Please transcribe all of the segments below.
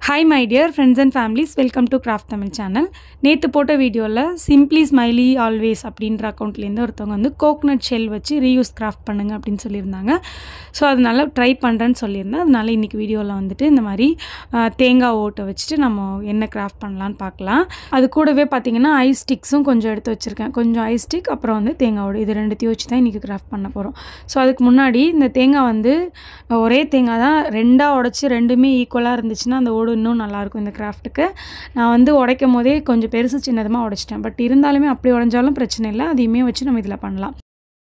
Hi my dear friends and families, welcome to Craft Tamil channel. நேத்து போட்ட வீடியோல Simply Smiley Always அப்படின்ற அக்கவுண்ட்லேருந்து ஒருத்தவங்க வந்து கோகனட் ஷெல் வச்சு ரீயூஸ் கிராஃப்ட் பண்ணுங்க அப்படின்னு சொல்லியிருந்தாங்க. ஸோ அதனால ட்ரை பண்ணுறேன்னு சொல்லியிருந்தேன். அதனால இன்றைக்கி வீடியோவில் வந்துட்டு இந்த மாதிரி தேங்காய் ஓட்டை வச்சுட்டு நம்ம என்ன கிராஃப்ட் பண்ணலான்னு பார்க்கலாம். அது கூடவே பார்த்திங்கன்னா ஐஸ் ஸ்டிக்ஸும் கொஞ்சம் எடுத்து வச்சுருக்கேன். கொஞ்சம் ஐஸ் ஸ்டிக் அப்புறம் வந்து தேங்காய் ஓடு இது ரெண்டுத்தையும் வச்சு தான் இன்றைக்கி கிராஃப்ட் பண்ண போகிறோம். ஸோ அதுக்கு முன்னாடி இந்த தேங்காய் வந்து ஒரே தேங்காய் தான் ரெண்டாக உடச்சி ரெண்டுமே ஈக்குவலாக இருந்துச்சுன்னா அந்த ஓடு இன்னும் நல்லாயிருக்கும் இந்த கிராஃப்ட்டுக்கு. நான் வந்து உடைக்கும் போதே கொஞ்சம் பெருசு சின்னதமாக உடைச்சிட்டேன். பட் இருந்தாலுமே அப்படி உடஞ்சாலும் பிரச்சனை இல்லை, அதையுமே வச்சு நம்ம இதில் பண்ணலாம்.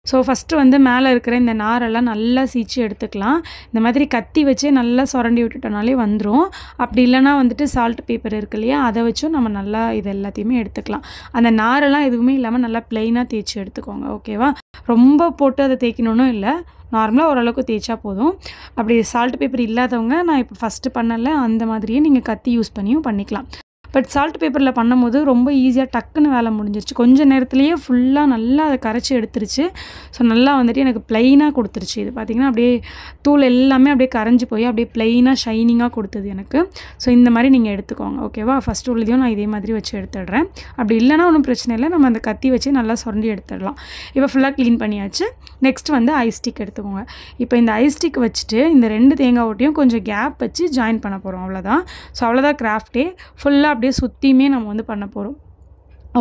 ஸோ ஃபஸ்ட்டு வந்து மேலே இருக்கிற இந்த நாரெல்லாம் நல்லா சீச்சு எடுத்துக்கலாம். இந்த மாதிரி கத்தி வச்சே நல்லா சுரண்டி விட்டுட்டோனாலே வந்துடும். அப்படி இல்லைனா வந்துட்டு சால்ட் பேப்பர் இருக்கு இல்லையா, அதை வச்சும் நம்ம நல்லா இது எல்லாத்தையுமே எடுத்துக்கலாம். அந்த நாரெல்லாம் எதுவுமே இல்லாமல் நல்லா ப்ளெயினாக தேய்ச்சி எடுத்துக்கோங்க. ஓகேவா? ரொம்ப போட்டு அதை தேய்க்கணுன்னு இல்லை, நார்மலாக ஓரளவுக்கு தேய்ச்சா போதும். அப்படி சால்ட் பேப்பர் இல்லாதவங்க நான் இப்போ ஃபஸ்ட்டு பண்ணல அந்த மாதிரியே நீங்கள் கத்தி யூஸ் பண்ணியும் பண்ணிக்கலாம். பட் சால்ட் பேப்பரில் பண்ணும்போது ரொம்ப ஈஸியாக டக்குன்னு வேலை முடிஞ்சிருச்சு. கொஞ்சம் நேரத்துலேயே ஃபுல்லாக நல்லா அதை கரைச்சி எடுத்துருச்சு. ஸோ நல்லா வந்துட்டு எனக்கு ப்ளைனாக கொடுத்துருச்சு. இது பார்த்திங்கன்னா அப்படியே தூள் எல்லாமே அப்படியே கரைஞ்சி போய் அப்படியே ப்ளைனாக ஷைனிங்காக கொடுத்தது எனக்கு. ஸோ இந்த மாதிரி நீங்கள் எடுத்துக்கோங்க. ஓகேவா? ஃபஸ்ட்டு உள்ளதையும் நான் இதே மாதிரி வச்சு எடுத்துடுறேன். அப்படி இல்லைனா ஒன்றும் பிரச்சனை இல்லை, நம்ம அந்த கத்தி வச்சு நல்லா சுரண்டி எடுத்துடலாம். இப்போ ஃபுல்லாக க்ளீன் பண்ணியாச்சு. நெக்ஸ்ட் வந்து ஐஸ் ஸ்டிக் எடுத்துக்கோங்க. இப்போ இந்த ஐஸ் ஸ்டிக் வச்சுட்டு இந்த ரெண்டு தேங்காய் ஓட்டையும் கொஞ்சம் கேப் வச்சு ஜாயின் பண்ண போகிறோம். அவ்வளோதான். ஸோ அவ்வளோதான் கிராஃப்டே. ஃபுல்லாக அப்படியே சுற்றியுமே நம்ம வந்து பண்ண போகிறோம்.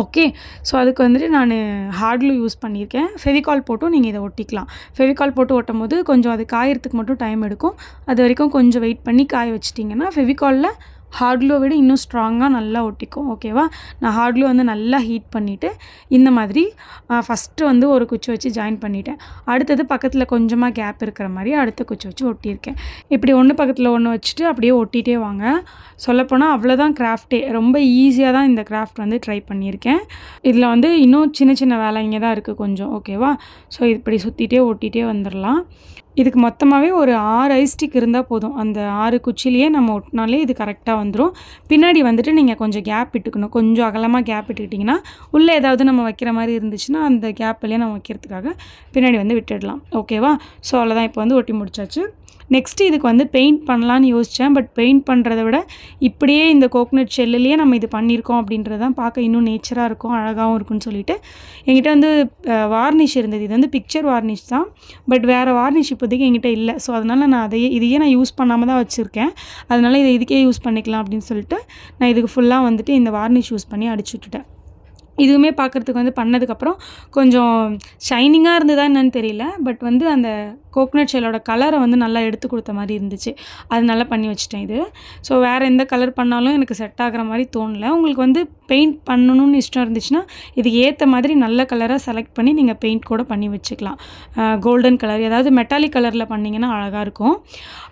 ஓகே. ஸோ அதுக்கு வந்துட்டு நான் ஹார்ட்லூ யூஸ் பண்ணியிருக்கேன். ஃபெவிகால் போட்டும் நீங்கள் இதை ஒட்டிக்கலாம். ஃபெவிகால் போட்டு ஒட்டும் போது கொஞ்சம் அது காயறதுக்கு மட்டும் டைம் எடுக்கும். அது வரைக்கும் கொஞ்சம் வெயிட் பண்ணி காய வச்சிட்டிங்கன்னா ஃபெவிகாலில் ஹார்ட்லூவை விட இன்னும் ஸ்ட்ராங்காக நல்லா ஒட்டிக்கும். ஓகேவா? நான் ஹார்ட்லூ வந்து நல்லா ஹீட் பண்ணிவிட்டு இந்த மாதிரி ஃபஸ்ட்டு வந்து ஒரு குச்சி வச்சு ஜாயின் பண்ணிவிட்டேன். அடுத்தது பக்கத்தில் கொஞ்சமாக கேப் இருக்கிற மாதிரி அடுத்த குச்சி வச்சு ஒட்டியிருக்கேன். இப்படி ஒன்று பக்கத்தில் ஒன்று வச்சுட்டு அப்படியே ஒட்டிகிட்டே வாங்க. சொல்லப்போனால் அவ்வளோதான் கிராஃப்டே. ரொம்ப ஈஸியாக தான் இந்த கிராஃப்ட் வந்து ட்ரை பண்ணியிருக்கேன். இதில் வந்து இன்னும் சின்ன சின்ன வேலைங்க தான் இருக்குது கொஞ்சம். ஓகேவா? ஸோ இப்படி சுற்றிட்டே ஒட்டிகிட்டே வந்துடலாம். இதுக்கு மொத்தமாகவே ஒரு 6 ஐஸ் ஸ்டிக் இருந்தால் போதும். அந்த 6 குச்சிலேயே நம்ம ஒட்டினாலே இது கரெக்டாக வந்துடும். பின்னாடி வந்துட்டு நீங்கள் கொஞ்சம் கேப் விட்டுக்கணும். கொஞ்சம் அகலமாக கேப் விட்டுக்கிட்டிங்கன்னா உள்ளே ஏதாவது நம்ம வைக்கிற மாதிரி இருந்துச்சுன்னா அந்த கேப்லேயே நம்ம வைக்கிறதுக்காக பின்னாடி வந்து விட்டுடலாம். ஓகேவா? ஸோ அவ்வளோதான். இப்போ வந்து ஒட்டி முடிச்சாச்சு. நெக்ஸ்ட்டு இதுக்கு வந்து பெயிண்ட் பண்ணலான்னு யோசித்தேன். பட் பெயிண்ட் பண்ணுறத விட இப்படியே இந்த கோகனட் ஷெல்லுலேயே நம்ம இது பண்ணியிருக்கோம் அப்படின்றது தான் பார்க்க இன்னும் நேச்சராக இருக்கும், அழகாகவும் இருக்குன்னு சொல்லிட்டு என்கிட்ட வந்து வார்னிஷ் இருந்தது. இது வந்து பிக்சர் வார்னிஷ் தான். பட் வேறு வார்னிஷ் இப்போதைக்கு என்கிட்ட இல்லை. ஸோ அதனால் நான் இதையே நான் யூஸ் பண்ணாமல் தான் வச்சுருக்கேன். அதனால் இதுக்கே யூஸ் பண்ணிக்கலாம் அப்படின்னு சொல்லிட்டு நான் இதுக்கு ஃபுல்லாக வந்துட்டு இந்த வார்னிஷ் யூஸ் பண்ணி அடிச்சு விட்டுட்டேன். இதுவுமே பார்க்குறதுக்கு வந்து பண்ணதுக்கப்புறம் கொஞ்சம் ஷைனிங்காக இருந்ததா என்னன்னு தெரியல. பட் வந்து அந்த கோகனட் ஷெல்லோட கலரை வந்து நல்லா எடுத்து கொடுத்த மாதிரி இருந்துச்சு. அதனால பண்ணி வச்சுட்டேன் இது. ஸோ வேறு எந்த கலர் பண்ணாலும் எனக்கு செட் ஆகிற மாதிரி தோணலை. உங்களுக்கு வந்து பெயிண்ட் பண்ணணும்னு இஷ்டம் இருந்துச்சுன்னா இதுக்கு ஏற்ற மாதிரி நல்ல கலராக செலக்ட் பண்ணி நீங்கள் பெயிண்ட் கூட பண்ணி வச்சுக்கலாம். கோல்டன் கலர் ஏதாவது மெட்டாலிக் கலரில் பண்ணிங்கன்னா அழகாக இருக்கும்.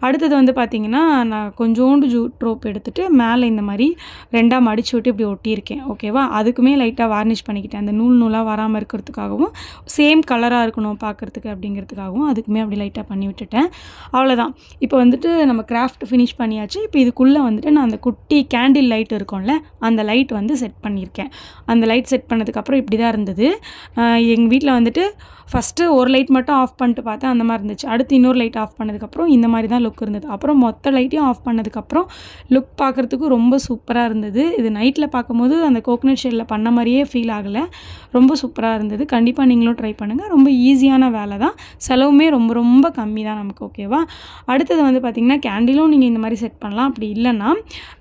அடுத்தது வந்து பார்த்திங்கன்னா நான் கொஞ்சோண்டு ஜூட் ரோப் எடுத்துகிட்டு மேலே இந்த மாதிரி ரெண்டாக மடித்து விட்டு இப்படி ஒட்டியிருக்கேன். ஓகேவா? அதுக்குமே லைட்டாக வார்னிஷ் பண்ணிக்கிட்டேன். அந்த நூலாக வராமல் இருக்கிறதுக்காகவும் சேம் கலராக இருக்கணும் பார்க்குறதுக்கு அப்படிங்கிறதுக்காகவும் அதுக்குமே அப்படி லைட்டாக பண்ணி விட்டுட்டேன். அவ்வளோதான். இப்போ வந்துட்டு நம்ம கிராஃப்ட் ஃபினிஷ் பண்ணியாச்சு. இப்போ இதுக்குள்ளே வந்துட்டு நான் அந்த குட்டி கேண்டில் லைட் இருக்கும்ல, அந்த லைட் வந்து செட் பண்ணியிருக்கேன். அந்த லைட் செட் பண்ணதுக்கப்புறம் இப்படி தான் இருந்தது. எங்கள் வீட்டில் வந்துட்டு ஃபஸ்ட்டு ஒரு லைட் மட்டும் ஆஃப் பண்ணிட்டு பார்த்தேன், அந்த மாதிரி இருந்துச்சு. அடுத்து இன்னொரு லைட் ஆஃப் பண்ணதுக்கப்புறம் இந்த மாதிரி தான் லுக் இருந்தது. அப்புறம் மொத்த லைட்டையும் ஆஃப் பண்ணதுக்கப்புறம் லுக் பார்க்குறதுக்கு ரொம்ப சூப்பராக இருந்தது. இது நைட்டில் பார்க்கும்போது அந்த கோகனட் ஷெல்லில் பண்ண மாதிரியே ஃபீல் ஆகலை. ரொம்ப சூப்பராக இருந்தது. கண்டிப்பாக நீங்களும் ட்ரை பண்ணுங்கள். ரொம்ப ஈஸியான வேலை தான், செலவுமே ரொம்ப ரொம்ப கம்மி தான் நமக்கு. ஓகேவா? அடுத்தது வந்து பார்த்திங்கன்னா கேண்டிலும் நீங்கள் இந்த மாதிரி செட் பண்ணலாம். அப்படி இல்லைன்னா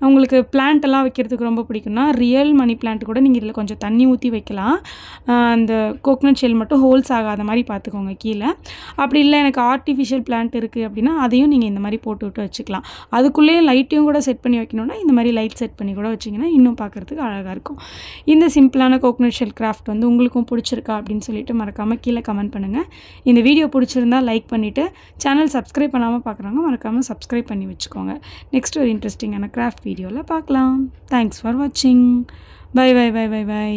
உங்களுக்கு பிளான்ட் எல்லாம் வைக்கிறதுக்கு ரொம்ப பிடிக்கும்னா ரியல் மணி பிளான்ட் கூட நீங்கள் இதில் கொஞ்சம் தண்ணி ஊற்றி வைக்கலாம். அந்த கோகனட் ஷெல் மட்டும் ஹோல்ஸ் ஆகாத மாதிரி பார்த்துக்கோங்க கீழே. அப்படி இல்லை எனக்கு ஆர்டிஃபிஷியல் பிளான்ட் இருக்குது அப்படின்னா அதையும் நீங்கள் இந்த மாதிரி போட்டு விட்டு வச்சுக்கலாம். அதுக்குள்ளேயே லைட்டையும் கூட செட் பண்ணி வைக்கணும்னா இந்த மாதிரி லைட் செட் பண்ணி கூட வச்சிங்கன்னா இன்னும் பார்க்குறதுக்கு அழகாக இருக்கும். இந்த சிம்பிளான கோகனட் ஷெல் கிராஃப்ட் வந்து உங்களுக்கும் பிடிச்சிருக்கா அப்படின்னு சொல்லிட்டு மறக்காமல் கீழே கமெண்ட் பண்ணுங்கள். இந்த வீடியோ பிடிச்சிருந்தா லைக் பண்ணிவிட்டு சேனல் சப்ஸ்கிரைப் பண்ணாமல் பார்க்குறாங்க மறக்காமல் சப்ஸ்கிரைப் பண்ணி வச்சுக்கோங்க. நெக்ஸ்ட் ஒரு இன்ட்ரெஸ்டிங்கான கிராஃப்ட் வீடியோவில் பார்க்கலாம். தேங்க்ஸ் ஃபார் வாட்சிங். Bye bye bye bye by.